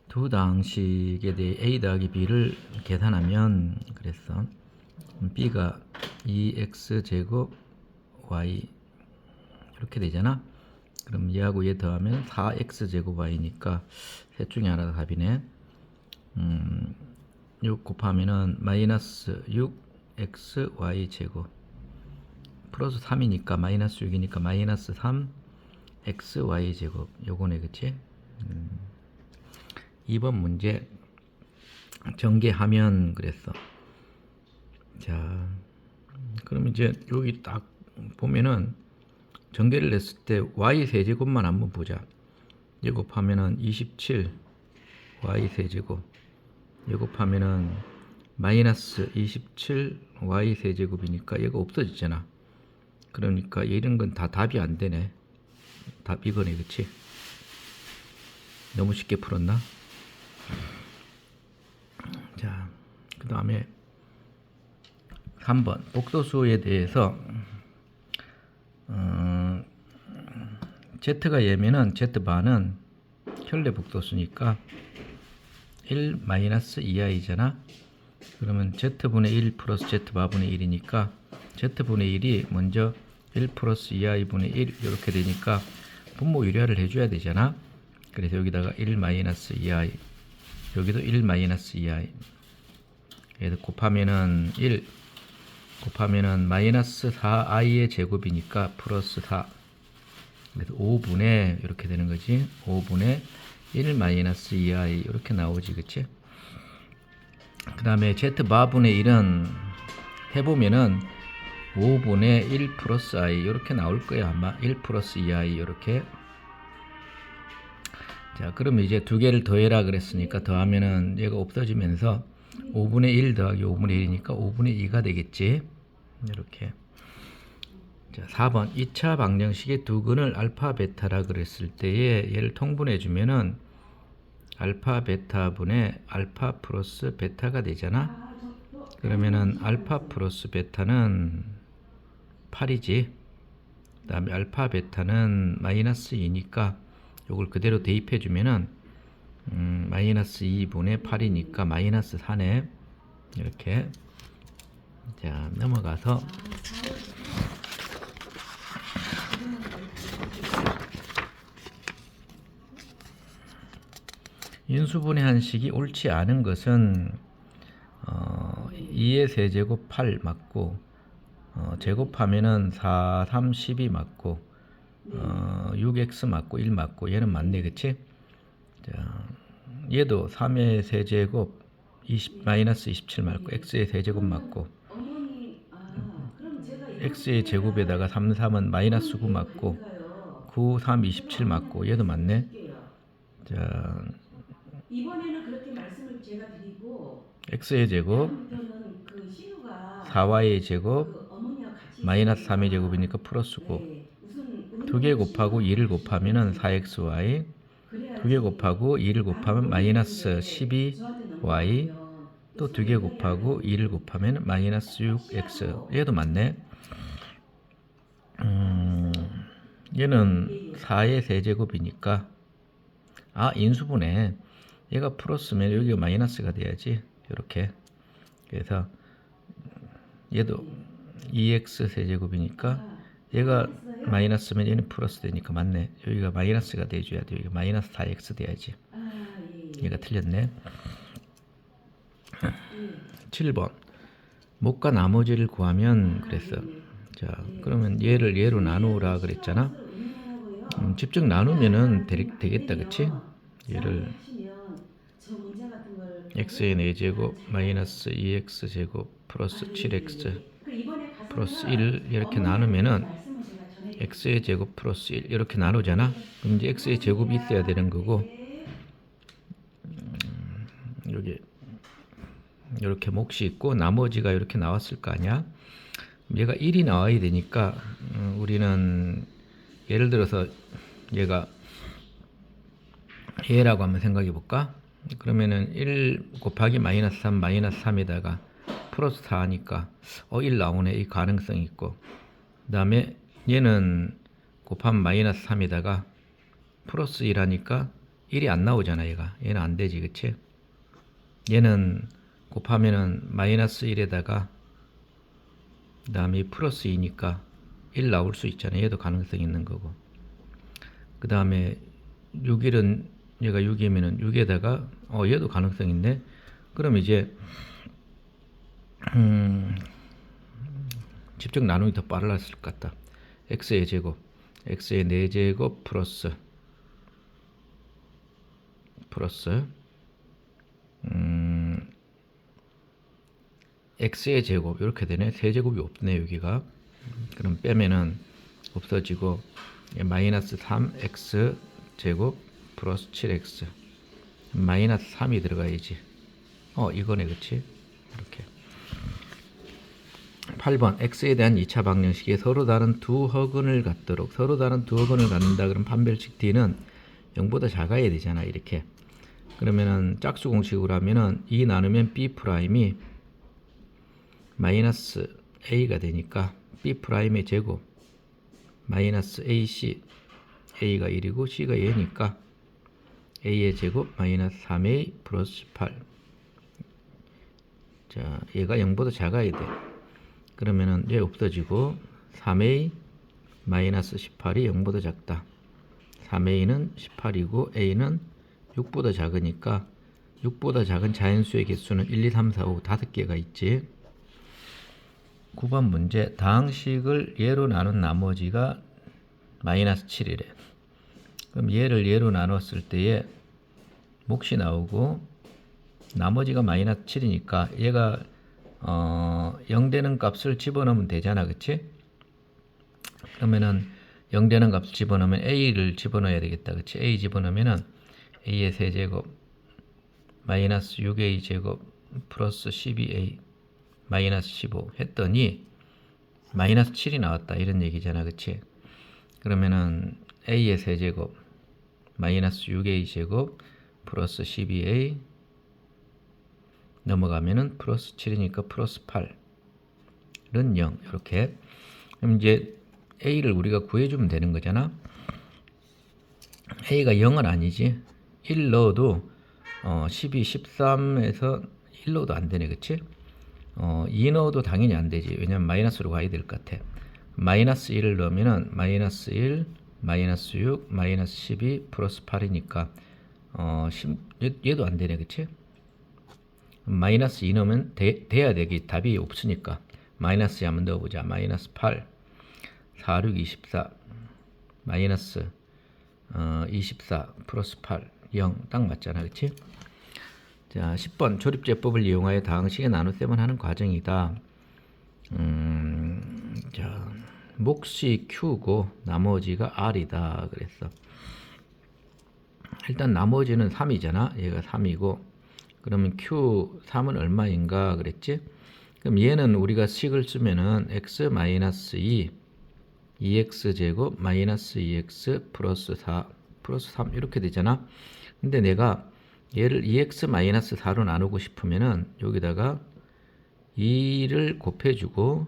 두 당식에 대해 a 더하기 b를 계산하면 그랬어. b가 2x제곱 y 이렇게 되잖아. 그럼 얘하고 얘 더하면 4x제곱 y니까 셋 중에 하나가 답이네. 6 곱하면은 마이너스 6xy 제곱 플러스 3이니까 마이너스 6이니까 마이너스 3xy 제곱 요거네, 그치? 2번 문제 전개하면 그랬어. 자, 그럼 이제 여기 딱 보면은 전개를 냈을 때 y 세제곱만 한번 보자. 얘 곱하면은 27 y 세제곱, 얘 곱하면은 마이너스 27 y 세제곱이니까 얘가 없어지잖아. 그러니까 이런 건 다 답이 안 되네. 답 이거네, 그치? 너무 쉽게 풀었나? 자, 그 다음에 3번 복소수에 대해서 Z가 얘면은 Z바는 현례 복소수니까 1 마이너스 2i잖아. 그러면 Z분의 1 플러스 Z바분의 1이니까 Z분의 1이 먼저 1 플러스 2i분의 1 이렇게 되니까 분모 유리화를 해줘야 되잖아. 그래서 여기다가 1 마이너스 2i, 여기도 1 마이너스 2i, 얘도 곱하면은 1 곱하면은 마이너스 4i의 제곱이니까 플러스 4, 그래서 5분의 이렇게 되는 거지. 5분의 1 마이너스 2i 이렇게 나오지, 그치? 그 다음에 z바분의 1은 해보면은 5분의 1 플러스 i 이렇게 나올 거야. 아마 1 플러스 2i 이렇게. 자, 그러면 이제 두 개를 더해라 그랬으니까 더하면은 얘가 없어지면서 5분의 1 더하기 5분의 1이니까 5분의 2가 되겠지. 이렇게. 자, 4번 2차 방정식의 두 근을 알파 베타라 그랬을 때에 얘를 통분해 주면은 알파 베타분의 알파 플러스 베타가 되잖아. 그러면은 알파 플러스 베타는 8이지. 그 다음에 알파 베타는 마이너스 2니까 요걸 그대로 대입해 주면은 마이너스 2분의 8이니까 마이너스 4네. 이렇게. 자, 넘어가서 인수분해 한식이 옳지 않은 것은 2의 세제곱 8 맞고, 제곱하면은 4, 3, 12 맞고, 6x 맞고 1 맞고, 얘는 맞네, 그치? 자, 얘도 3의 세제곱 20, 마이너스 27 맞고, x의 세제곱 맞고, x의 제곱에다가 3, 3은 마이너스 9 맞고, 9, 3, 27 맞고, 얘도 맞네. 자, 이번에는 그렇게 말씀을 제가 드리고 x의 제곱 다음부터는 그 신우가 4y의 제곱 그 어머니와 같이 마이너스 3의 있으니까 제곱이니까 플러스 9, 예, 우선 두 개 은으로 곱하고 신우가 2를 주시면 곱하면은 되지. 4xy, 두 개 그래야지 곱하고 2를 다음 곱하면 논의 마이너스 문제 저한테 12y, 넘어가면 또 또 두 개 설명드려야 곱하고 하는 2를 곱하면 마이너스 6x, 시라고 얘도 맞네. 얘는 4의 세제곱이니까 인수분해, 얘가 플러스면 여기가 마이너스가 돼야지. 이렇게. 그래서 얘도 2x 세제곱이니까 얘가 알겠어요? 마이너스면 얘는 플러스 되니까 맞네. 여기가 마이너스가 돼줘야 돼. 여기가 마이너스 4x 돼야지. 예. 얘가 틀렸네. 예. 7번 목과 나머지를 구하면 그랬어. 네네. 자, 네. 그러면 얘를 얘로 나누라 그랬잖아. 신우와 은행하고요. 직접 나누면은 안 되겠다, 그치? 되면 저한테 얘를 하시면 저 문제 같은 걸 x의 보고 4제곱 잘 마이너스 2x 제곱 플러스 예, 7x 예. 그 이번에 플러스 가서는 1 이렇게 어머니한테 그 나누면은 말씀을 제가 전해드릴게요. x의 제곱 플러스 1 이렇게 나누잖아. 그럼 이제 x의 제곱이 있어야 되는 거고, 네. 여기 이렇게 몫이 있고 나머지가 이렇게 나왔을 거 아니야. 얘가 1이 나와야 되니까 우리는 예를 들어서 얘가 얘라고 한번 생각해 볼까? 그러면은 1 곱하기 마이너스 3 마이너스 3에다가 플러스 4니까 1 나오네. 이 가능성이 있고, 그 다음에 얘는 곱하면 마이너스 3에다가 플러스 1 하니까 1이 안 나오잖아. 얘는 안 되지. 그치? 얘는 곱하면은 마이너스 1에다가 그 다음에 플러스 2니까 1 나올 수 있잖아. 얘도 가능성이 있는 거고. 그 다음에 6일은 얘가 6이면은 6에다가 얘도 가능성 있네. 그럼 이제 직접 나누기 더 빨랐을 것 같다. x의 제곱, x의 4제곱 플러스 x의 제곱 이렇게 되네. 세제곱이 없네 여기가. 그럼 빼면은 없어지고 마이너스 3x 제곱 플러스 7x 마이너스 3이 들어가야지. 이거네. 그치? 이렇게 8번 x에 대한 2차 방정식에 서로 다른 두 허근을 갖도록 서로 다른 두 허근을 갖는다. 그럼 판별식 D는 0보다 작아야 되잖아. 이렇게 그러면은 짝수 공식으로 하면은 2 나누면 B 프라임이 마이너스 A가 되니까 B 프라임의 제곱 마이너스 AC A가 1이고 C가 얘니까 A의 제곱 마이너스 3A 플러스 18. 자, 얘가 0보다 작아야 돼. 그러면은 얘 없어지고 3A 마이너스 18이 0보다 작다. 3A는 18이고 A는 6보다 작으니까 6보다 작은 자연수의 개수는 1, 2, 3, 4, 5 5개가 있지. 9번 문제 다항식을 예로 나눈 나머지가 마이너스 7이래. 그럼 얘를 예로 나눴을 때에 몫이 나오고 나머지가 마이너스 7이니까 얘가 0 되는 값을 집어넣으면 되잖아. 그치? 그러면은 0 되는 값을 집어넣으면 A를 집어넣어야 되겠다. 그치? A 집어넣으면은 A의 세제곱 마이너스 6A 제곱 플러스 12A 마이너스 15 했더니 마이너스 7이 나왔다. 이런 얘기잖아. 그치? 그러면은 A의 세제곱 마이너스 6A 제곱 플러스 12A 넘어가면은 플러스 7이니까 플러스 8은 0. 이렇게. 그럼 이제 A를 우리가 구해주면 되는 거잖아. A가 0은 아니지. 1 넣어도 12, 13에서 1 넣어도 안 되네. 그치? 2 넣어도 당연히 안 되지. 왜냐면 마이너스로 가야 될 것 같아. 마이너스 1을 넣으면은 마이너스 1, 마이너스 6, 마이너스 12 플러스 8이니까 얘도 안 되네. 그치? 마이너스 2 넣으면 돼야 되기 답이 없으니까 마이너스 2 한번 넣어보자. 마이너스 8 4, 6, 24 마이너스 24 플러스 8 0 딱 맞잖아. 그치? 자 10번 조립제법을 이용하여 다항식의 나눗셈을 하는 과정이다. 자 몫이 Q고 나머지가 R이다 그랬어. 일단 나머지는 3이잖아. 얘가 3이고 그러면 Q3은 얼마인가 그랬지? 그럼 얘는 우리가 식을 쓰면은 x 마이너스 2 2x 제곱 마이너스 2x 플러스 4 플러스 3 이렇게 되잖아. 근데 내가 얘를 2x 마이너스 4로 나누고 싶으면은 여기다가 2를 곱해주고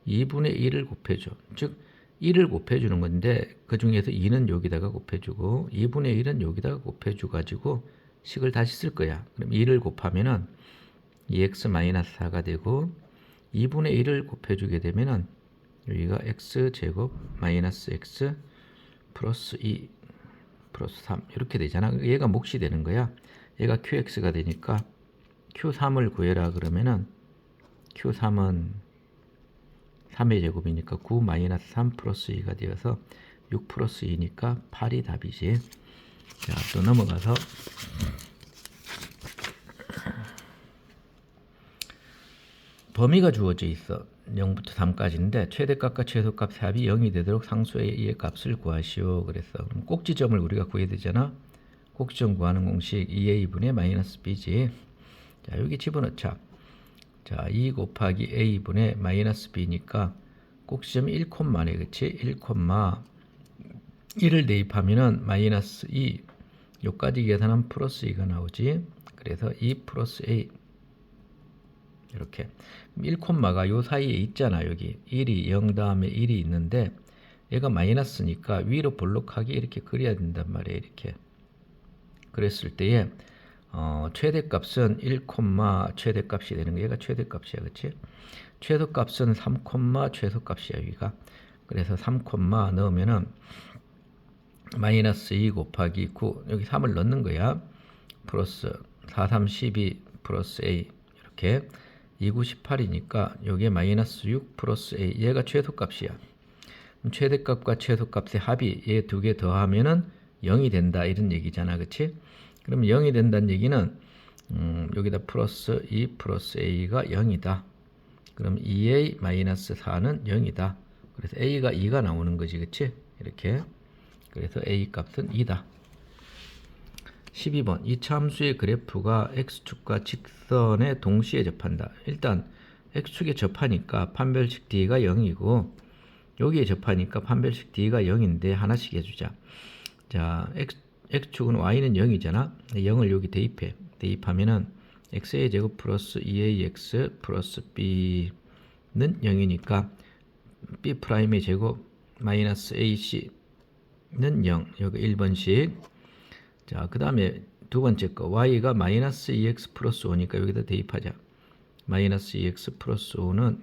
2분의 1을 곱해줘. 즉 1을 곱해주는 건데 그 중에서 2는 여기다가 곱해주고 2분의 1은 여기다가 곱해줘 가지고 식을 다시 쓸 거야. 그럼 2를 곱하면은 2x 마이너스 4가 되고 2분의 1을 곱해주게 되면은 여기가 x 제곱 마이너스 x 플러스 2 플러스 3 이렇게 되잖아. 얘가 몫이 되는 거야. 얘가 qx가 되니까 q3을 구해라 그러면은 q3은 3의 제곱이니까 9 마이너스 3 플러스 2가 되어서 6 플러스 2니까 8이 답이지. 자, 또 넘어가서 범위가 주어져 있어. 0부터 3까지인데 최대값과 최소값 합이 0이 되도록 상수의 A의 값을 구하시오. 그래서 그럼 꼭지점을 우리가 구해야 되잖아. 꼭지점 구하는 공식 2A분의 마이너스 B지. 자, 여기 집어넣자. 자, 2 곱하기 A분의 마이너스 B니까 꼭지점이 1콤마네. 그치? 1, 1을 대입하면은 마이너스 2 요까지 계산하면 플러스 2가 나오지. 그래서 2 플러스 A 이렇게 1콤마가 요 사이에 있잖아. 여기 1이 0 다음에 1이 있는데 얘가 마이너스니까 위로 볼록하게 이렇게 그려야 된단 말이에요. 이렇게 그랬을 때에 최대값은 1, 최대값이 되는 거. 얘가 최대값이야, 그렇지? 최소값은 3, 최소값이야, 여기가. 그래서 3, 넣으면은 마이너스 2 곱하기 9, 여기 3을 넣는 거야. 플러스 4, 3, 12 플러스 A, 이렇게 2, 9, 18이니까 여기에 마이너스 6 플러스 A, 얘가 최소값이야. 그럼 최대값과 최소값의 합이 얘 두 개 더하면은 0이 된다, 이런 얘기잖아, 그치? 그럼 0이 된다는 얘기는 여기다 플러스 2 플러스 A가 0이다. 그럼 2A 마이너스 4는 0이다. 그래서 A가 2가 나오는 거지, 그치? 이렇게. 그래서 A 값은 2다. 12번. 이차 함수의 그래프가 X축과 직선에 동시에 접한다. 일단 X축에 접하니까 판별식 D가 0이고 여기에 접하니까 판별식 D가 0인데 하나씩 해주자. 자, X축은 Y는 0이잖아. 0을 여기 대입해. 대입하면은 X의 제곱 플러스 2AX 플러스 B는 0이니까 B'의 제곱 마이너스 AC는 0. 여기 1번씩. 자, 그 다음에 두 번째 거 Y가 마이너스 2X 플러스 5니까 여기다 대입하자. 마이너스 2X 플러스 5는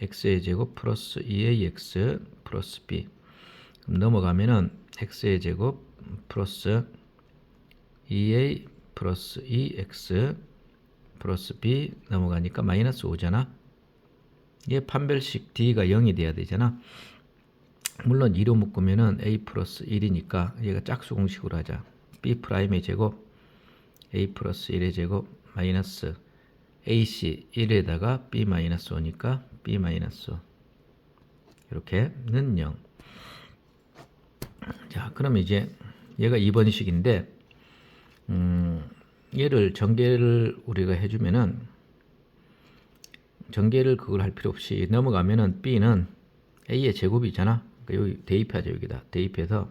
X의 제곱 플러스 2AX 플러스 B. 그럼 넘어가면은 X의 제곱 플러스 2A 플러스 2X 플러스 B 넘어가니까 마이너스 5잖아. 얘 판별식 D가 0이 돼야 되잖아. 물론 2로 묶으면은 A 플러스 1이니까 얘가 짝수 공식으로 하자. B'의 제곱 A 플러스 1의 제곱 마이너스 AC 1에다가 B 마이너스 5니까 B 마이너스 5 이렇게는 0. 자, 그럼 이제 얘가 2번식인데 얘를 전개를 우리가 해주면은 전개를 그걸 할 필요 없이 넘어가면은 B는 A의 제곱이잖아. 그러니까 여기 대입하자. 여기다 대입해서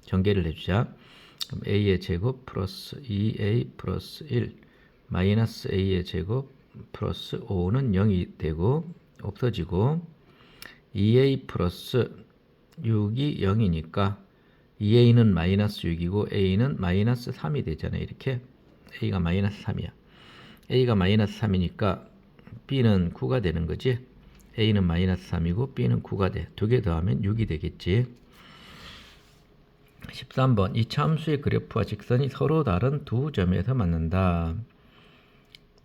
전개를 해주자. 그럼 A의 제곱 플러스 2A 플러스 1 마이너스 A의 제곱 플러스 5는 0이 되고 없어지고 2A 플러스 6이 0이니까 2A는 마이너스 6이고 A는 마이너스 3이 되잖아. 이렇게 A가 마이너스 3이야. A가 마이너스 3이니까 B는 9가 되는 거지. A는 마이너스 3이고 B는 9가 돼. 두 개 더하면 6이 되겠지. 13번. 이차 함수의 그래프와 직선이 서로 다른 두 점에서 만난다.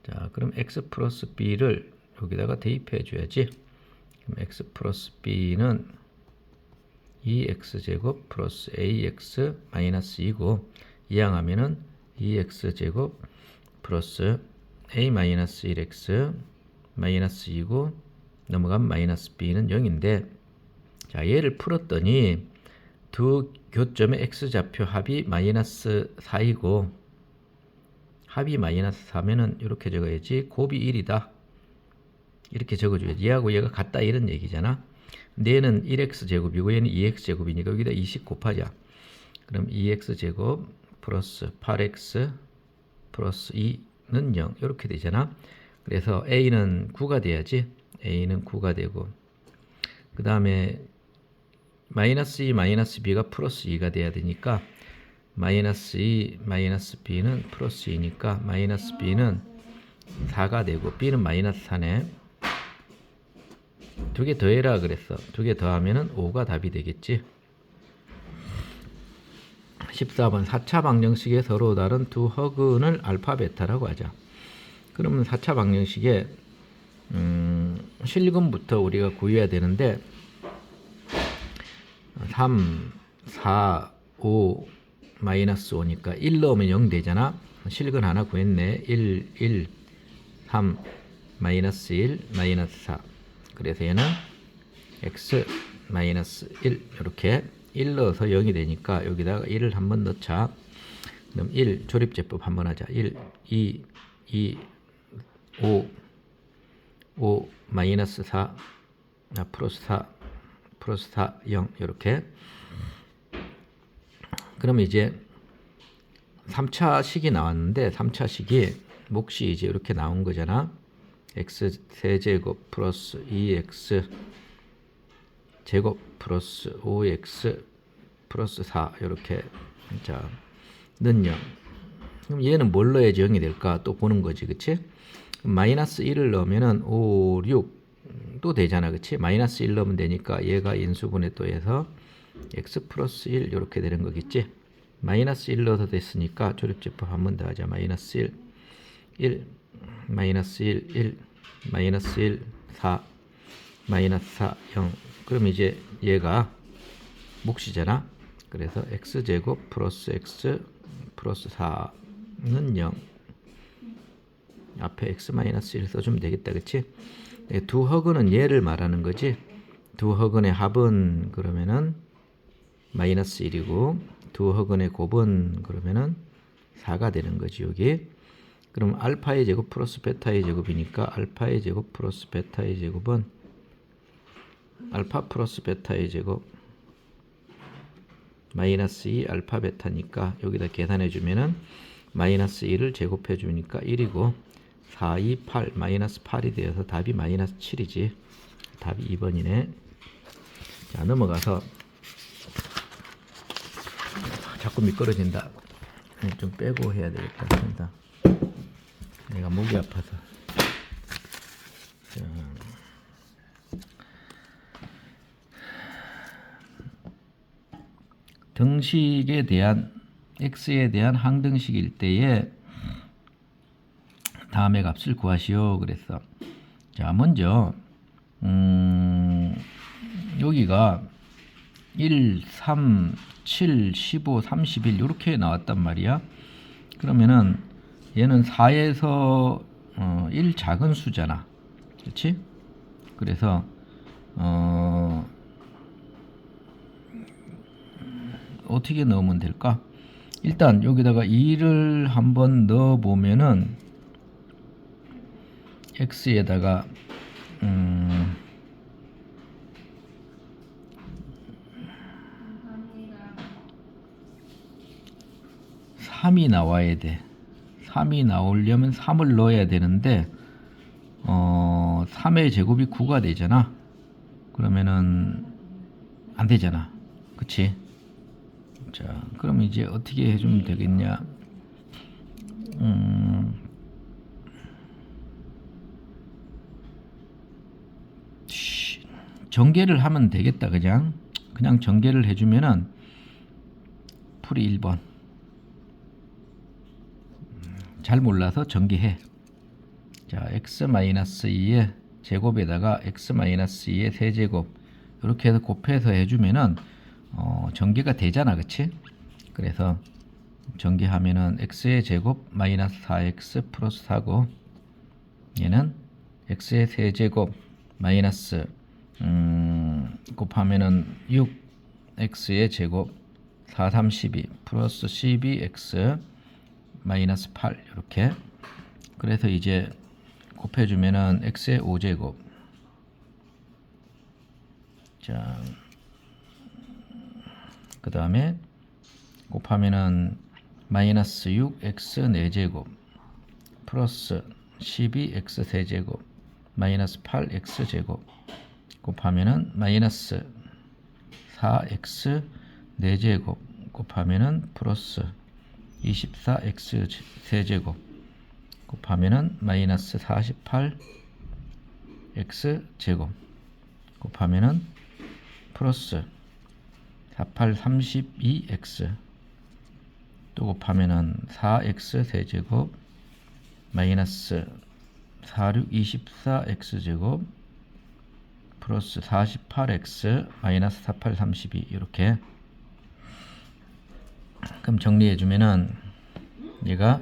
자, 그럼 X 플러스 B를 여기다가 대입해 줘야지. 그럼 X 플러스 B는 2X제곱 플러스 AX 마이너스 2고 이항하면은 2X제곱 플러스 A 마이너스 1X 마이너스 2고 넘어가면 마이너스 B는 0인데 자, 얘를 풀었더니 두 교점의 X좌표 합이 마이너스 4이고 합이 마이너스 4면은 이렇게 적어야지. 곱이 1이다. 이렇게 적어줘야지. 얘하고 얘가 같다 이런 얘기잖아. 근데 얘는 1x제곱이고 얘는 2x제곱이니까 여기다 20 곱하자. 그럼 2x제곱 플러스 8x 플러스 2는 0 이렇게 되잖아. 그래서 a는 9가 돼야지. a는 9가 되고 그 다음에 마이너스 2 마이너스 b가 플러스 2가 돼야 되니까 마이너스 2 마이너스 b는 플러스 2니까 마이너스 b는 4가 되고 b는 마이너스 4네. 두 개 더해라 그랬어. 두 개 더하면은 5가 답이 되겠지. 14번 4차 방정식의 서로 다른 두 허근을 알파 베타라고 하자. 그러면 4차 방정식에 실근부터 우리가 구해야 되는데 3, 4, 5 마이너스 5니까 1 넣으면 0 되잖아. 실근 하나 구했네. 1, 1, 3 마이너스 1 마이너스 4. 그래서 얘는 x 마이너스 1 이렇게 1 넣어서 0이 되니까 여기다가 1을 한번 넣자. 그럼 1 조립제법 한번 하자. 1, 2, 2, 5 마이너스 4 플러스 4 플러스 4 0 이렇게. 그럼 이제 3차 식이 나왔는데 3차 식이 몫이 이제 이렇게 나온 거잖아. x 세제곱 플러스 2x 제곱 플러스 5x 플러스 4 이렇게. 자, 는 0. 그럼 얘는 뭘 넣어야지 0이 될까? 또 보는 거지, 그치? 마이너스 1을 넣으면은 5, 6 또 되잖아, 그치? 마이너스 1 넣으면 되니까 얘가 인수분해 또 해서 x 플러스 1 이렇게 되는 거겠지? 마이너스 1 넣어서 됐으니까 조립제법 한 번 더 하자. 마이너스 1, 1, 마이너스 1, 1, 마이너스 1, 4, 마이너스 4, 0. 그럼 이제 얘가 몫이잖아. 그래서 x제곱 플러스 x 플러스 4는 0. 앞에 x 마이너스 1 써주면 되겠다, 그치? 두 허근은 얘를 말하는 거지. 두 허근의 합은 그러면은 마이너스 1이고 두 허근의 곱은 그러면은 4가 되는 거지, 여기. 그럼 알파의 제곱 플러스 베타의 제곱이니까 알파의 제곱 플러스 베타의 제곱은 알파 플러스 베타의 제곱 마이너스 2 알파 베타니까 여기다 계산해 주면은 마이너스 1을 제곱해 주니까 1이고 4, 2, 8 마이너스 8이 되어서 답이 마이너스 7이지. 답이 2번이네. 자, 넘어가서 자꾸 미끄러진다. 좀 빼고 해야 되겠다 싶다. 내가 목이 아파서. 자. 등식에 대한 x에 대한 항등식일 때에 다음의 값을 구하시오 그랬어. 자, 먼저 여기가 1, 3, 7, 15, 31 이렇게 나왔단 말이야. 그러면은 얘는 4에서 1 작은 수잖아. 그렇지? 그래서 어떻게 넣으면 될까? 일단 여기다가 2를 한번 넣어 보면은 x에다가 3이 나와야 돼. 3이 나오려면 3을 넣어야 되는데 3의 제곱이 9가 되잖아. 그러면은 안 되잖아. 그치? 자, 그럼 이제 어떻게 해주면 되겠냐? 전개를 하면 되겠다. 그냥 전개를 해주면은 풀이 1번. 잘 몰라서 전개해. 자, x-2의 제곱에다가 x-2의 세제곱 이렇게 해서 곱해서 해주면은 전개가 되잖아, 그치? 그래서 전개하면은 x의 제곱 마이너스 4x 플러스 4고 얘는 x의 세제곱 마이너스 곱하면은 6x의 제곱 4, 32 플러스 12x 마이너스 8 이렇게. 그래서 이제 곱해주면은 x의 5제곱. 자, 그 다음에 곱하면은 마이너스 6x 4제곱 플러스 12x 세제곱 마이너스 8x 제곱 곱하면은 마이너스 4x 4제곱 곱하면은 플러스 24x 세제곱 곱하면은 마이너스 48x 제곱 곱하면은 플러스 48 32x 또 곱하면은 4x 세제곱 마이너스 46 24x 제곱 플러스 48x 마이너스 48 32 이렇게. 그럼 정리해 주면은 얘가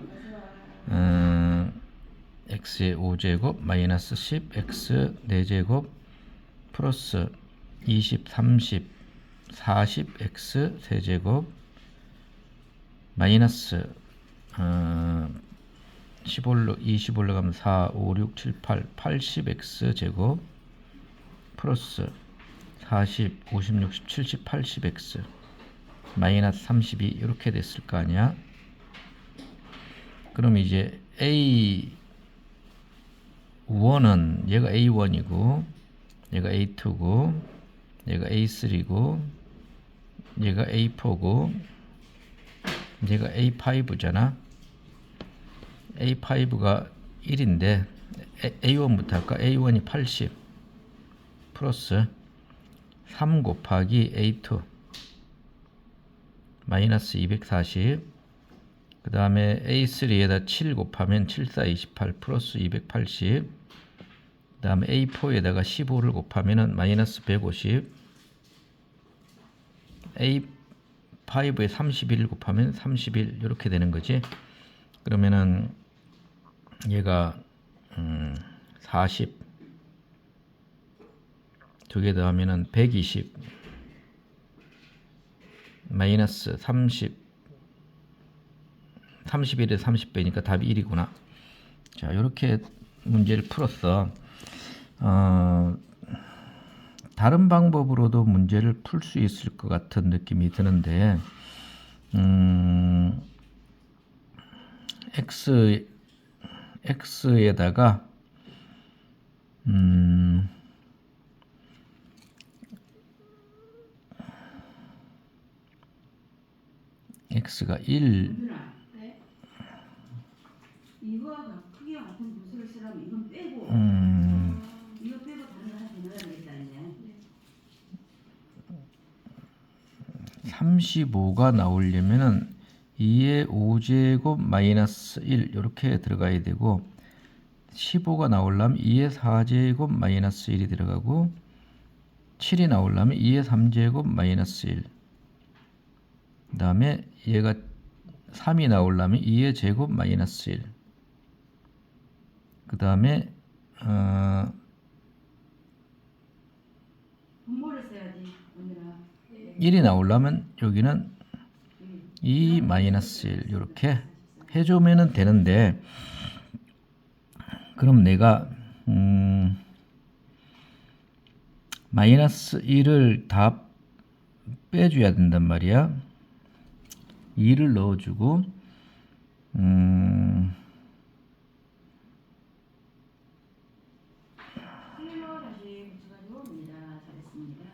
x의 5제곱 마이너스 10x 4제곱 플러스 20 30 40x 세제곱 마이너스 20 올라가면 4 5 6 7 8 80x 제곱 플러스 40 50 60 70 80x 마이너스 32 이렇게 됐을 거 아니야. 그럼 이제 A1은 얘가 A1이고 얘가 A2고 얘가 A3고 얘가 A4고 얘가 A5잖아. A5가 1인데 A1부터 할까? A1이 80 플러스 3 곱하기 A2 마이너스 240. 그 다음에 A3에다 7 곱하면 7, 4, 28 플러스 280. 그 다음에 A4에다가 15를 곱하면 마이너스 150. A5에 31 곱하면 31 이렇게 되는 거지. 그러면은 얘가 40 두 개 더하면은 120 마이너스 30 31에 30 빼니까 답이 1이구나. 자, 이렇게 문제를 풀었어. 다른 방법으로도 문제를 풀 수 있을 것 같은 느낌이 드는데, x에다가 x가 1 누나, 네? 이거와 크기가 같은 분수를 쓰려면 이건 빼고 이거 빼고 다른 거 하나 더 넣어야 되겠다 이제. 35가 나오려면은 2의 5제곱 마이너스 1 이렇게 들어가야 되고, 15가 나오려면 2의 4제곱 마이너스 1이 들어가고, 7이 나오려면 2의 3제곱 마이너스 1. 그 다음에 얘가 3이 나오려면 2의 제곱 마이너스 1. 그 다음에 분모를 써야지 오늘은. 1이 나오려면 여기는 2 마이너스 1 이렇게 해주면 되는데, 그럼 내가 마이너스 1을 다 빼줘야 된단 말이야. 2를 넣어주고 틀로 다시 붙여가지고 옵니다. 잘했습니다.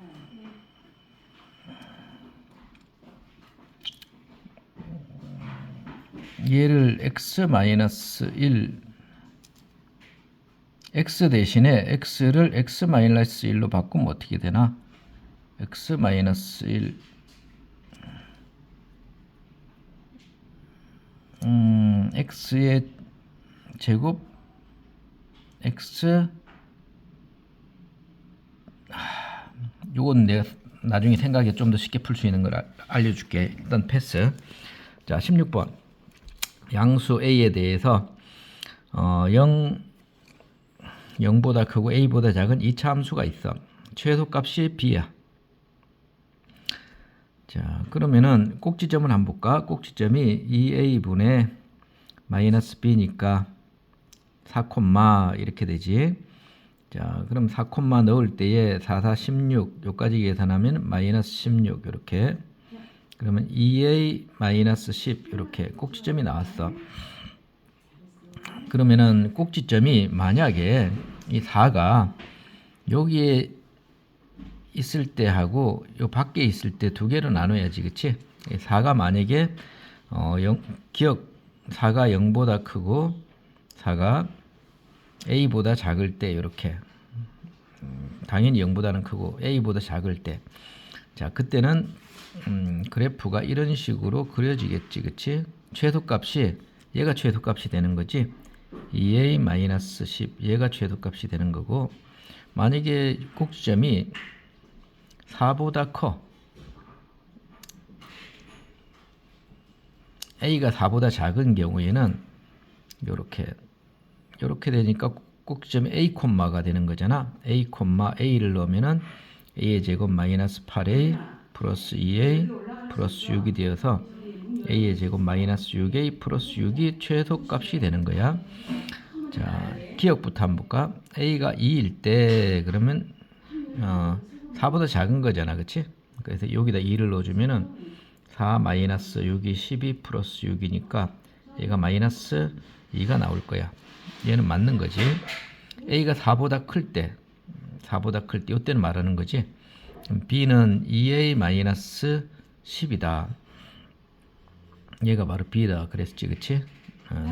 얘를 x 마이너스 1 x 대신에 x를 x 마이너스 1로 바꾸면 어떻게 되나? x 마이너스 1 x의 제곱 x 요건 내가 나중에 생각해 좀 더 쉽게 풀 수 있는 걸 알려줄게. 일단 패스. 자, 16번 양수 a에 대해서 0보다 크고 a보다 작은 2차 함수가 있어. 최소값이 b야. 자, 그러면은 꼭지점을 한번 볼까? 꼭지점이 2a분의 마이너스 b니까 4, 이렇게 되지. 자, 그럼 4, 넣을 때에 4, 4, 16 요까지 계산하면 마이너스 16 이렇게. 그러면 2a 마이너스 10 이렇게 꼭지점이 나왔어. 그러면은 꼭지점이 만약에 이 4가 여기에 있을 때 하고 요 밖에 있을 때 두 개로 나눠야지, 그치? 4가 만약에 4가 0보다 크고 4가 a보다 작을 때 이렇게 당연히 0보다는 크고 a보다 작을 때, 자, 그때는 그래프가 이런 식으로 그려지겠지, 그치? 최소값이 얘가 최소값이 되는 거지. 2a-10 얘가 최소값이 되는 거고, 만약에 꼭지점이 4보다 커 a가 4보다 작은 경우에는 요렇게 되니까 꼭지점이 a, 가 되는 거잖아. a를 넣으면은 a의 제곱 마이너스 8a 플러스 2a 플러스 6이 되어서 a의 제곱 마이너스 6a 플러스 6이 최소값이 되는 거야. 자, 기억부터 한번 볼까? a가 2일 때 그러면 4보다 작은 거잖아, 그치? 그래서 여기다 2를 넣어주면은 4 마이너스 6이 12 플러스 6이니까 얘가 마이너스 2가 나올 거야. 얘는 맞는 거지. a가 4보다 클 때 이때는 말하는 거지. b는 2a 마이너스 10이다. 얘가 바로 B다 그랬지, 그치?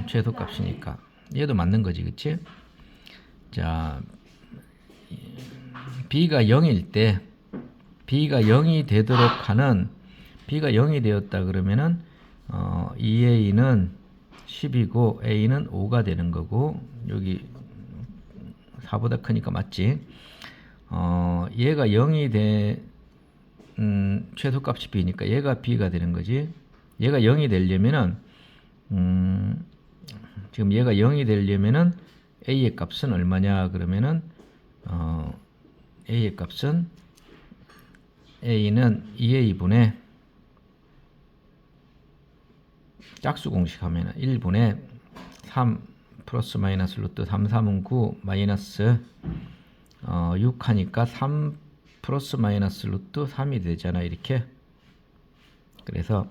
최소값이니까 얘도 맞는 거지, 그치? 자, B가 0일 때 B가 0이 되도록 하는 B가 0이 되었다 그러면은 2A는 10이고 A는 5가 되는 거고, 여기 4보다 크니까 맞지? 얘가 0이 최소값이 B니까 얘가 B가 되는 거지. 얘가 0이 되려면은 지금 얘가 0이 되려면은 A의 값은 얼마냐 그러면은 A의 값은 A는 2A분의 짝수 공식 하면은 1분의 3 플러스 마이너스 루트 3, 3은 9 마이너스 6 하니까 3 플러스 마이너스 루트 3이 되잖아, 이렇게. 그래서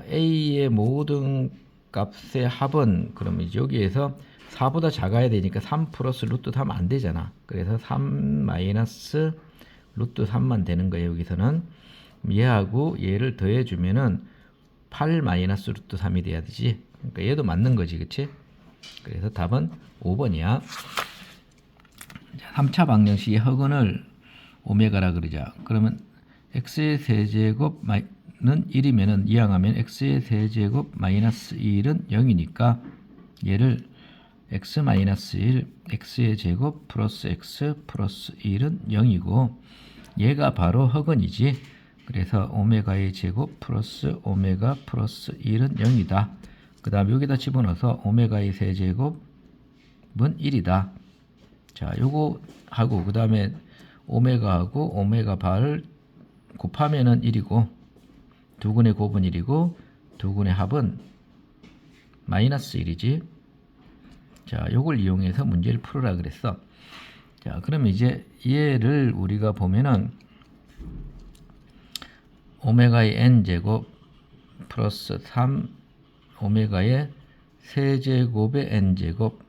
A의 모든 값의 합은 그럼 이제 여기에서 4보다 작아야 되니까 3 플러스 루트 3 안 되잖아. 그래서 3 마이너스 루트 3만 되는 거예요, 여기서는. 얘하고 얘를 더해 주면은 8 마이너스 루트 3이 돼야 되지. 그러니까 얘도 맞는 거지, 그치? 그래서 답은 5번이야. 3차 방정식의 허근을 오메가라 그러자. 그러면 x의 세제곱는 1이면은 이항하면 x의 세제곱 마이너스 1은 0이니까 얘를 x 마이너스 1 x의 제곱 플러스 x 플러스 1은 0이고, 얘가 바로 허근이지. 그래서 오메가의 제곱 플러스 오메가 플러스 1은 0이다. 그 다음 여기다 집어넣어서 오메가의 세제곱은 1이다. 자, 요거 하고 그 다음에 오메가하고 오메가 바를 곱하면은 1이고, 두근의 곱은 1이고 두근의 합은 마이너스 1이지. 자, 요걸 이용해서 문제를 풀으라 그랬어. 자, 그럼 이제 얘를 우리가 보면은 오메가의 n제곱 플러스 3 오메가의 세제곱의 n제곱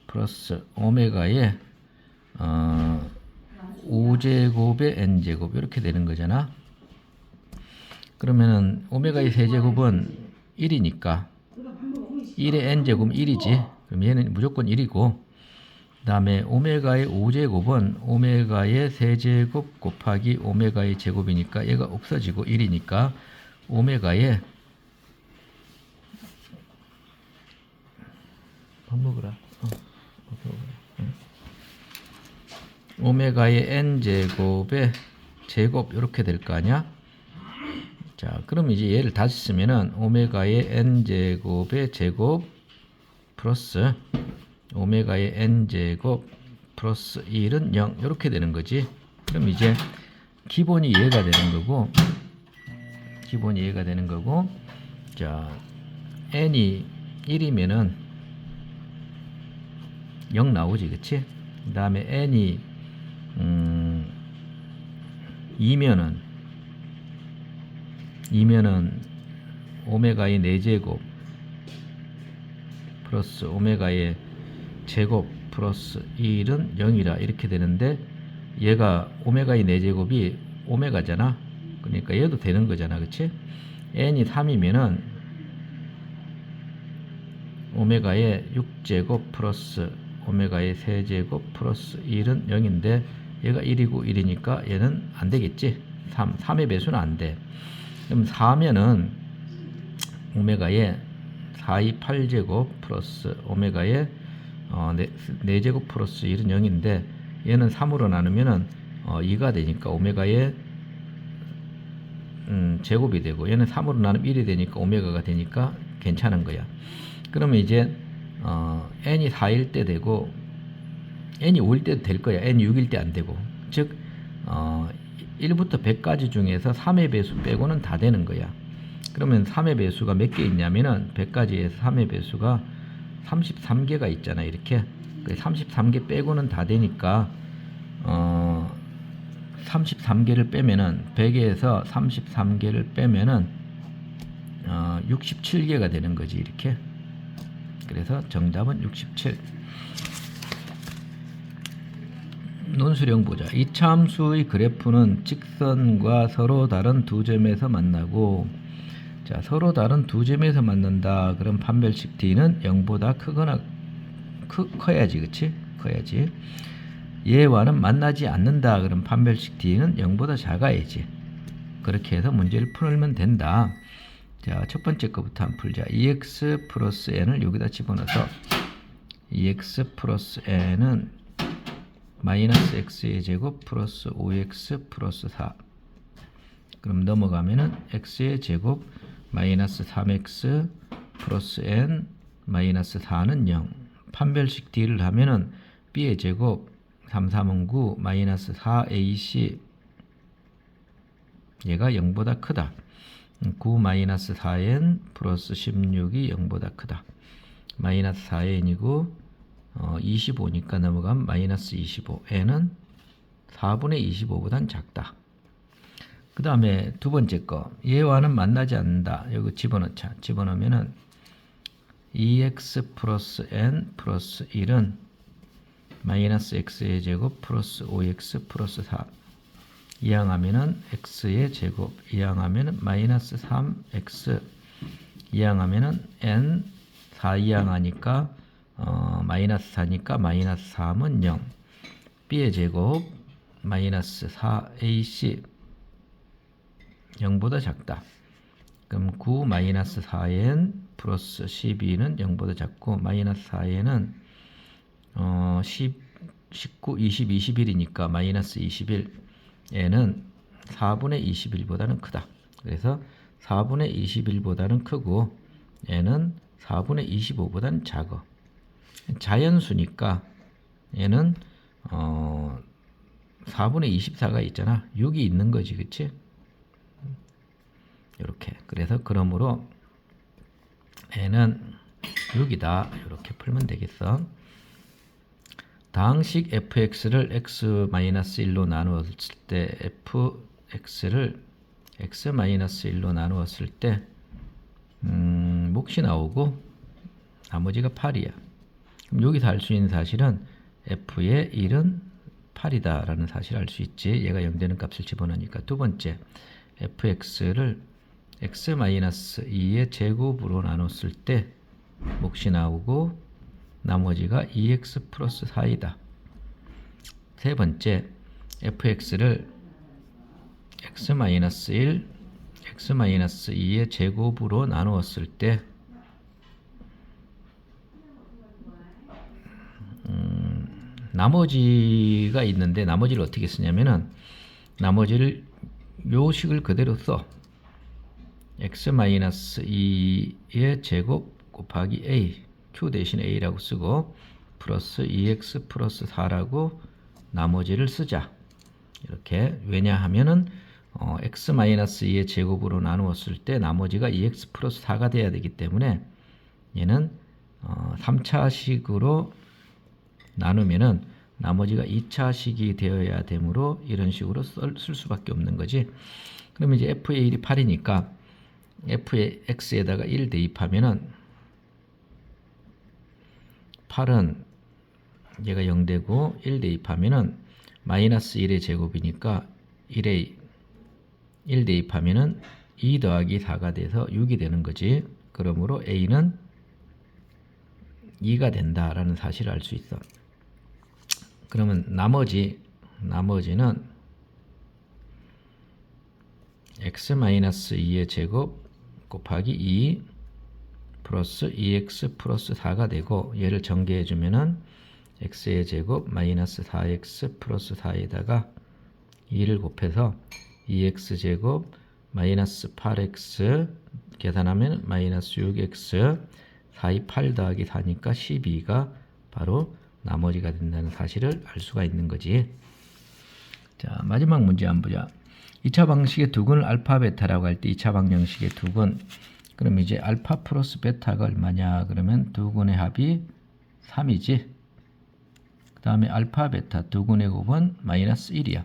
플러스 오메가의 5제곱의 n제곱 이렇게 되는 거잖아. 그러면은 오메가의 세제곱은 1이니까 1의 n제곱은 1이지. 그럼 얘는 무조건 1이고, 그 다음에 오메가의 5제곱은 오메가의 세제곱 곱하기 오메가의 제곱이니까 얘가 없어지고 1이니까 오메가의 밥 먹으라. 오메가의 n제곱의 제곱 이렇게 될 거 아니야. 자, 그럼 이제 얘를 다시 쓰면은 오메가의 n제곱의 제곱 플러스 오메가의 n제곱 플러스 1은 0 이렇게 되는 거지. 그럼 이제 기본이 얘가 되는 거고, 자, n이 1이면은 0 나오지, 그치? 그 다음에 n이 2면은 오메가의 4제곱 플러스 오메가의 제곱 플러스 1은 0이라 이렇게 되는데, 얘가 오메가의 4제곱이 오메가잖아. 그러니까 얘도 되는 거잖아, 그치? n이 3이면은 오메가의 6제곱 플러스 오메가의 세제곱 플러스 1은 0인데 얘가 1이고 1이니까 얘는 안 되겠지. 3의 배수는 안 돼. 그럼 4면은 오메가의 4의 8제곱 플러스 오메가의 4제곱 플러스 1은 0인데 얘는 3으로 나누면은 2가 되니까 오메가의 제곱이 되고, 얘는 3으로 나누면 1이 되니까 오메가가 되니까 괜찮은 거야. 그러면 이제 n이 4일 때 되고 n이 5일 때도 될 거야. n이 6일 때 안 되고. 즉 1부터 100까지 중에서 3의 배수 빼고는 다 되는 거야. 그러면 3의 배수가 몇 개 있냐면은 100까지에서 3의 배수가 33개가 있잖아, 이렇게. 33개 빼고는 다 되니까 33개를 빼면은 100에서 33개를 빼면은 67개가 되는 거지, 이렇게. 그래서 정답은 67. 논술형 보자. 이차함수의 그래프는 직선과 서로 다른 두 점에서 만나고 자, 서로 다른 두 점에서 만난다. 그럼 판별식 D는 0보다 크거나 커야지, 그치? 커야지. 얘와는 만나지 않는다. 그럼 판별식 D는 0보다 작아야지. 그렇게 해서 문제를 풀면 된다. 자, 첫 번째 거부터 한번 풀자. 2x 플러스 n을 여기다 집어넣어서 2x 플러스 n은 마이너스 x의 제곱 플러스 5x 플러스 4. 그럼 넘어가면은 x의 제곱 마이너스 3x 플러스 n 마이너스 4는 0. 판별식 D를 하면은 b의 제곱 3, 3은 9 마이너스 4ac 얘가 0보다 크다. 9 마이너스 4n 플러스 16이 0보다 크다. 마이너스 4n이고 25니까 넘어가면 마이너스 25. n은 4분의 25보단 작다. 그 다음에 두 번째 거. 얘와는 만나지 않는다. 여기 집어넣자. 집어넣으면은 2x 플러스 n 플러스 1은 마이너스 x의 제곱 플러스 5x 플러스 4. 이항하면은 x의 제곱. 이항하면은 마이너스 3x. 이항하면은 n 4 이항하니까 마이너스 4니까 마이너스 3은 0. b의 제곱 마이너스 4ac 0보다 작다. 그럼 9 마이너스 4n 플러스 12는 0보다 작고 마이너스 4n은 10, 19, 20, 21이니까 마이너스 21. n은 4분의 21보다는 크다. 그래서 4분의 21보다는 크고 n은 4분의 25보다는 작아. 자연수니까 얘는 4분의 24가 있잖아. 6이 있는 거지, 그치? 이렇게. 그래서 그러므로 n은 6이다. 이렇게 풀면 되겠어. 다항식 fx를 x-1로 나누었을 때 fx를 x-1로 나누었을 때 몫이 나오고 나머지가 8이야. 그럼 여기서 알 수 있는 사실은 f의 1은 8이다 라는 사실을 알 수 있지. 얘가 0되는 값을 집어넣으니까. 두 번째, fx를 x-2의 제곱으로 나눴을 때 몫이 나오고 나머지가 2x 플러스 4이다. 세 번째, fx를 x-1, x-2의 제곱으로 나누었을 때 나머지가 있는데 나머지를 어떻게 쓰냐면은 나머지를 요 식을 그대로 써. x-2의 제곱 곱하기 a q 대신 a라고 쓰고 플러스 2x 플러스 4라고 나머지를 쓰자. 이렇게. 왜냐하면은 x-2의 제곱으로 나누었을 때 나머지가 2x 플러스 4가 돼야 되기 때문에 얘는 3차식으로 나누면은 나머지가 2차식이 되어야 되므로 이런 식으로 쓸 수밖에 없는 거지. 그러면 이제 f의 1이 8이니까 f의 x에다가 1 대입하면은 8은 얘가 0되고 1 대입하면은 마이너스 1의 제곱이니까 1에 1 대입하면은 2 더하기 4가 돼서 6이 되는 거지. 그러므로 a는 2가 된다라는 사실을 알 수 있어. 그러면 나머지는 x-2의 제곱 곱하기 2 플러스 2x 플러스 4가 되고 얘를 전개해 주면은 x의 제곱 마이너스 4x 플러스 4에다가 2를 곱해서 2x 제곱 마이너스 8x 계산하면 마이너스 6x 4이 8 더하기 4니까 12가 바로 나머지가 된다는 사실을 알 수가 있는 거지. 자, 마지막 문제 한번 보자. 2차 방식의 두근을 알파 베타라고 할 때 2차 방정식의 두근. 그럼 이제 알파 플러스 베타가 얼마냐? 그러면 두근의 합이 3이지. 그 다음에 알파 베타 두근의 곱은 마이너스 1이야.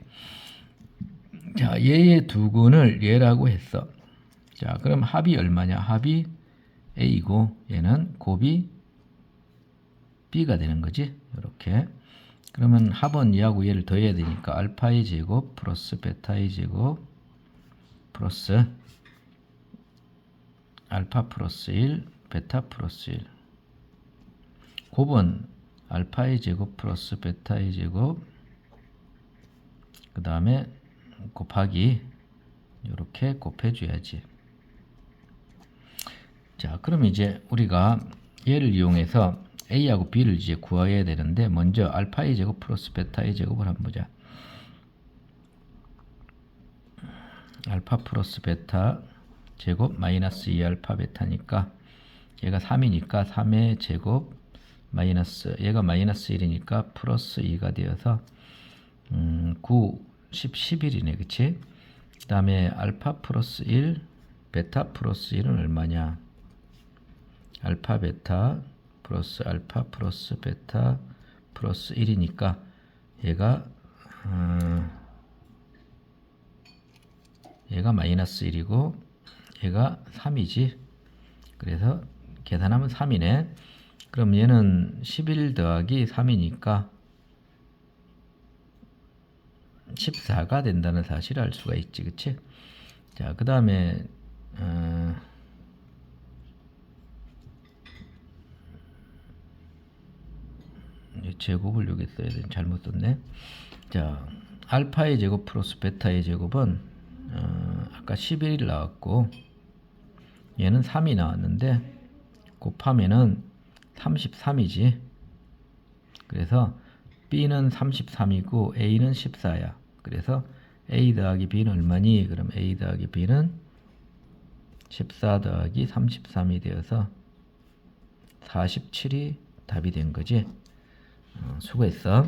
자, 얘의 두근을 얘라고 했어. 자, 그럼 합이 얼마냐? 합이 a고 얘는 곱이 b가 되는 거지. 이렇게. 그러면 합은 얘하고 얘를 더해야 되니까 알파의 제곱 플러스 베타의 제곱 플러스 알파 플러스 1 베타 플러스 1 곱은 알파의 제곱 플러스 베타의 제곱 그 다음에 곱하기 이렇게 곱해줘야지. 자, 그럼 이제 우리가 얘를 이용해서 A하고 B를 이제 구해야 되는데 먼저 알파의 제곱 플러스 베타의 제곱을 한번 보자. 알파 플러스 베타 제곱 마이너스 2알파 베타니까 얘가 3이니까 3의 제곱 마이너스 얘가 마이너스 1이니까 플러스 2가 되어서 9, 10, 11이네. 그치? 그 다음에 알파 플러스 1 베타 플러스 1은 얼마냐? 알파 베타 플러스 알파 플러스 베타 플러스 1이니까 얘가 마이너스 1이고 얘가 3이지. 그래서 계산하면 3이네. 그럼 얘는 11 더하기 3이니까 14가 된다는 사실을 알 수가 있지. 그치? 자, 그 다음에 제곱을 여기 써야 되는 잘못 썼네. 자, 알파의 제곱 플러스 베타의 제곱은 아까 11이 나왔고 얘는 3이 나왔는데 곱하면은 33이지. 그래서 B는 33이고 A는 14야. 그래서 A 더하기 B는 얼마니? 그럼 A 더하기 B는 14 더하기 33이 되어서 47이 답이 된 거지. 수고했어.